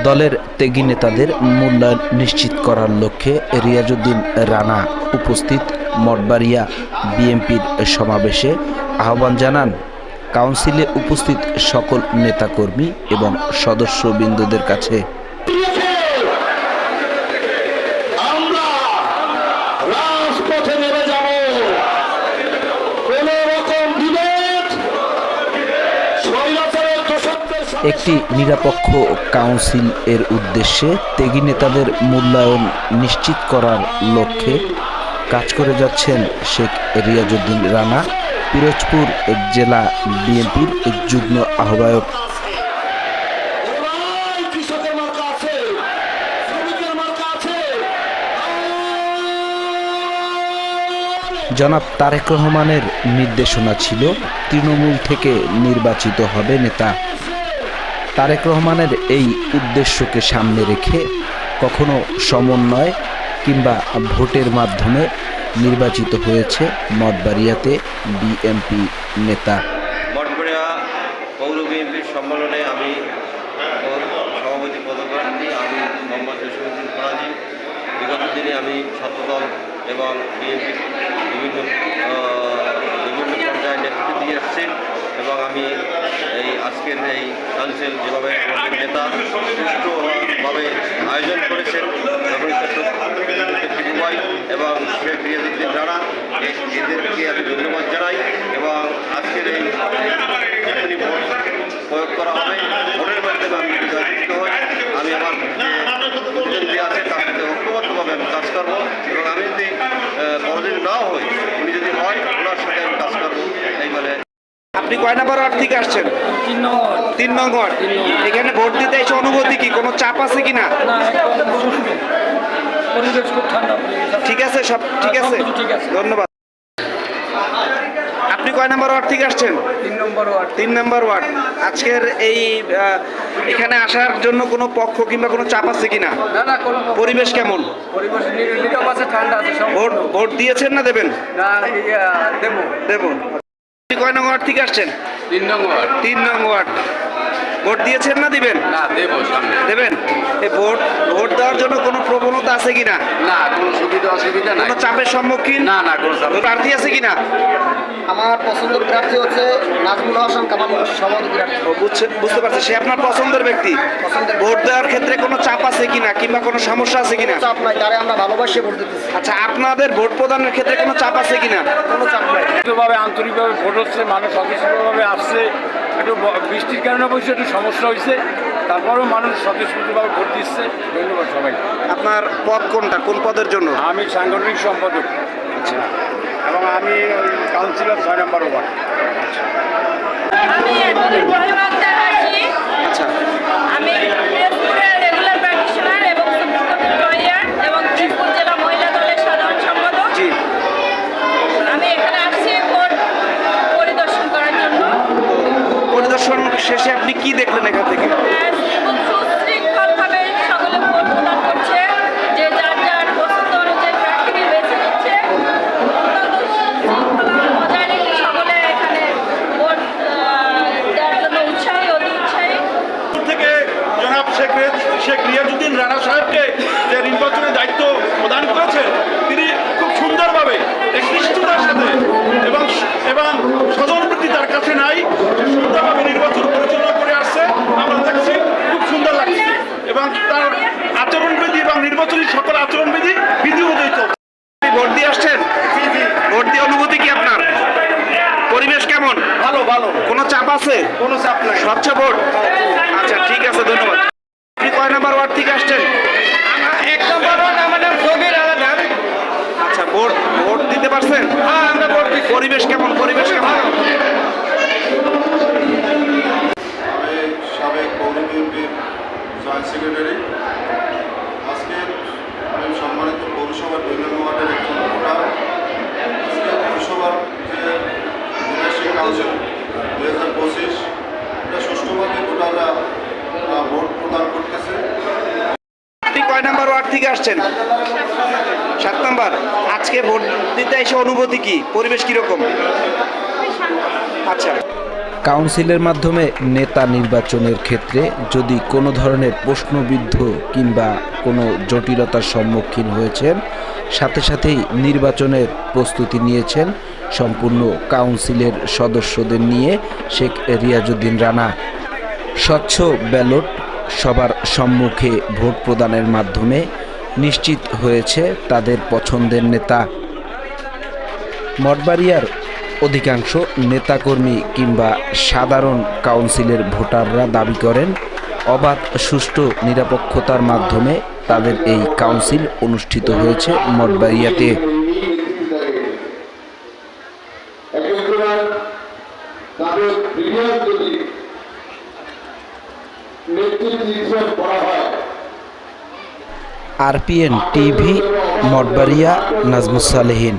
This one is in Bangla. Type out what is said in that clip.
দলের ত্যাগী নেতাদের মূল্যায়ন নিশ্চিত করার লক্ষ্যে রিয়াজউদ্দিন রানা উপস্থিত মঠবাড়িয়া বিএনপির সমাবেশে আহ্বান জানান কাউন্সিলে উপস্থিত সকল নেতাকর্মী এবং সদস্যবৃন্দদের কাছে। একটি নিরপেক্ষ কাউন্সিল এর উদ্দেশ্যে ত্যাগী নেতাদের মূল্যায়ন নিশ্চিত করার লক্ষ্যে কাজ করে যাচ্ছেন শেখ রিয়াজউদ্দিন রানা, পিরোজপুর জেলা বিএনপির যুগ্ম আহ্বায়ক। জনাব তারেক রহমানের নির্দেশনা ছিল তৃণমূল থেকে নির্বাচিত হবে নেতা। তারেক রহমানের এই উদ্দেশ্যকে সামনে রেখে কখনো সমন্বয় কিংবা ভোটের মাধ্যমে নির্বাচিত হয়েছে মঠবাড়িয়াতে বিএনপি নেতা। মঠবাড়িয়া পৌর বিএনপির সম্মেলনে আমি সভাপতি পদপ্রার্থী, আমি মোহাম্মদ জসিমউদ্দিন ফরাজি। বিগত দিনে আমি ছাত্রদল এবং বিএনপির বিভিন্ন পর্যায়ে নেতৃত্ব দিয়ে আসছি এবং আমি এই আজকের এই কাউন্সিল যেভাবে আমাদের নেতা সুষ্ঠুভাবে আয়োজন করেছেন এবং শেখ রিয়াজউদ্দিন রানা, এদেরকে আমি ধন্যবাদ জানাই। এবং আজকের এই যেখানে ভোট প্রয়োগ করা হবে, ভোটের মাধ্যমে আমি নির্বাচিত হই। আমি আমার প্রতিদ্বন্দ্বী আছে তার সাথে ঐক্যবদ্ধভাবে আমি কাজ করবো এবং আমি যদি পরাজিত নাও হই, উনি যদি হয় ওনার সাথে আমি কাজ করবো। এই বলে। আপনি কয় নম্বর ওয়ার্ড থেকে আসছেন? 3 নং ওয়ার্ড। এখানে ভোট দিতে এসে অনুভূতি কি? কোনো চাপ আছে কিনা? ঠিক আছে, সব ঠিক আছে, ধন্যবাদ। আপনি কয় নম্বর ওয়ার্ড থেকে আসছেন? 3 নম্বর ওয়ার্ড। আজকের এই এখানে আসার জন্য কোনো পক্ষ কিংবা কোনো চাপ আছে কিনা? পরিবেশ কেমন? ভোট দিয়েছেন না দেবেন? দেব। আপনি কয় নং ওয়ার্ড থেকে আসছেন? 3 নং ওয়ার্ড। 3 নং ওয়ার্ড। ভোট দিয়েছেন না দিবেন? না, দেবো সামনে। দেবেন। এই ভোট দেওয়ার জন্য কোনো প্রবণতা আছে কিনা? না, কোনো অসুবিধা নাই। কোনো চাপের সম্মুখীন? না, কোনো চাপ। প্রার্থী আছে কিনা? আমার পছন্দের প্রার্থী হচ্ছে নাজমুল হাসান কামাল, সভাপতি প্রার্থী। বুঝতে পারছি, সে আপনার পছন্দের ব্যক্তি। ভোট দেওয়ার ক্ষেত্রে কোনো চাপ আছে কিনা কিংবা কোনো সমস্যা আছে কিনা? চাপ নাই, তারে আমরা ভালোবাসে ভোট দিতেছি। আচ্ছা, আপনাদের ভোট প্রদানের ক্ষেত্রে কোনো চাপ আছে কিনা? কোনো চাপ নাই। আন্তরিকভাবে ভোট হচ্ছে, মানুষ স্বতঃস্ফূর্তভাবে আসছে। একটু বৃষ্টির কারণে অবশ্যই একটু সমস্যা হয়েছে, তারপরেও মানুষ স্বতঃস্ফূর্তভাবে ভোট দিচ্ছে। ধন্যবাদ সবাই। আপনার পদ কোনটা, কোন পদের জন্য? আমি সাংগঠনিক সম্পাদক। আচ্ছা। এবং আমি কাউন্সিলর 6 নম্বর ওয়ার্ড। আমি এতদিন পরিবর্তন আছি। আচ্ছা। আমি পিরোজপুরের রেগুলার প্র্যাকটিশনার এবং সুপ্রিম কোর্টের লয়ার এবং পিরোজপুর জেলা মহিলা দলের সাধারণ সম্পাদক। জি। আমি এখানে আসছি ভোট পরিদর্শন করার জন্য। পরিদর্শন শেষে আপনি কি দেখলেন এখান থেকে? খুব সুশৃঙ্খলভাবে সকলে ভোট প্রদান করছে, যে যার যার পছন্দ অনুযায়ী প্রার্থীকে বেছে নিচ্ছে। অত্যন্ত শৃঙ্খলা বজায় রেখে সকলে এখানে ভোট দেওয়ার জন্য উৎসাহী, অতি উৎসাহী। থেকে জনাব শেখ রিয়াজউদ্দিন রানা সাহেবকে যে নির্বাচনের দায়িত্ব প্রদান করেছেন, তিনি খুব সুন্দরভাবে একনিষ্ঠতার সাথে এবং স্বজনপ্রীতি তার কাছে নাই, সুন্দরভাবে নির্বাচন পরিচালনা করে আসছে। আমরা দেখছি খুব সুন্দর লাগছে এবং তার আচরণবিধি এবং নির্বাচনী সকল আচরণবিধি বিধি অনুযায়ী চলছে। ভোট দিয়ে আসছেন? ভোট দিয়ে অনুভূতি কি আপনার? পরিবেশ কেমন? ভালো। কোনো চাপ আছে? কোনো চাপ নাই। স্বচ্ছ ভোট। আচ্ছা, ঠিক আছে, ধন্যবাদ। আপনি কয় নাম্বার ওয়ার্ড থেকে আসছেন? 1 নম্বর ওয়ার্ড আমাদের ফকির আলাদা। আচ্ছা, ভোট দিতে পারছেন? হ্যাঁ, আমরা ভোট দিচ্ছি। পরিবেশ কেমন? পরিবেশ কেমন? আমি সাবেক পৌর বিএনপির জয়েন্ট সেক্রেটারি। আজকে আমি সম্মানিত পৌরসভার 2 নং ওয়ার্ডের একজন ভোটার। আজকে পৌরসভার যে লিডারশিপ কাউন্সিল 2025, এটা সুষ্ঠুভাবে ভোটাররা ভোট প্রদান করতেছে। আপনি কয় নাম্বার ওয়ার্ড থেকে আসছেন? 7 নাম্বার। আজকে ভোট দিতে এসে অনুভূতি কি? পরিবেশ কিরকম? আচ্ছা। কাউন্সিলের মাধ্যমে নেতা নির্বাচনের ক্ষেত্রে যদি কোনো ধরনের প্রশ্নবিদ্ধ কিংবা কোনো জটিলতার সম্মুখীন হয়েছেন, সাথে সাথেই নির্বাচনের প্রস্তুতি নিয়েছেন সম্পূর্ণ কাউন্সিলের সদস্যদের নিয়ে শেখ রিয়াজউদ্দিন রানা। স্বচ্ছ ব্যালট সবার সম্মুখে ভোট প্রদানের মাধ্যমে নিশ্চিত হয়েছে তাদের পছন্দের নেতা। মঠবাড়িয়ার অধিকাংশ নেতাকর্মী কিংবা সাধারণ কাউন্সিলের ভোটাররা দাবি করেন অবাধ, সুষ্ঠু, নিরপেক্ষতার মাধ্যমে তাদের এই কাউন্সিল অনুষ্ঠিত হয়েছে মঠবাড়িয়াতে। RPN TV, মঠবাড়িয়া, নাজমুস সালেহীন।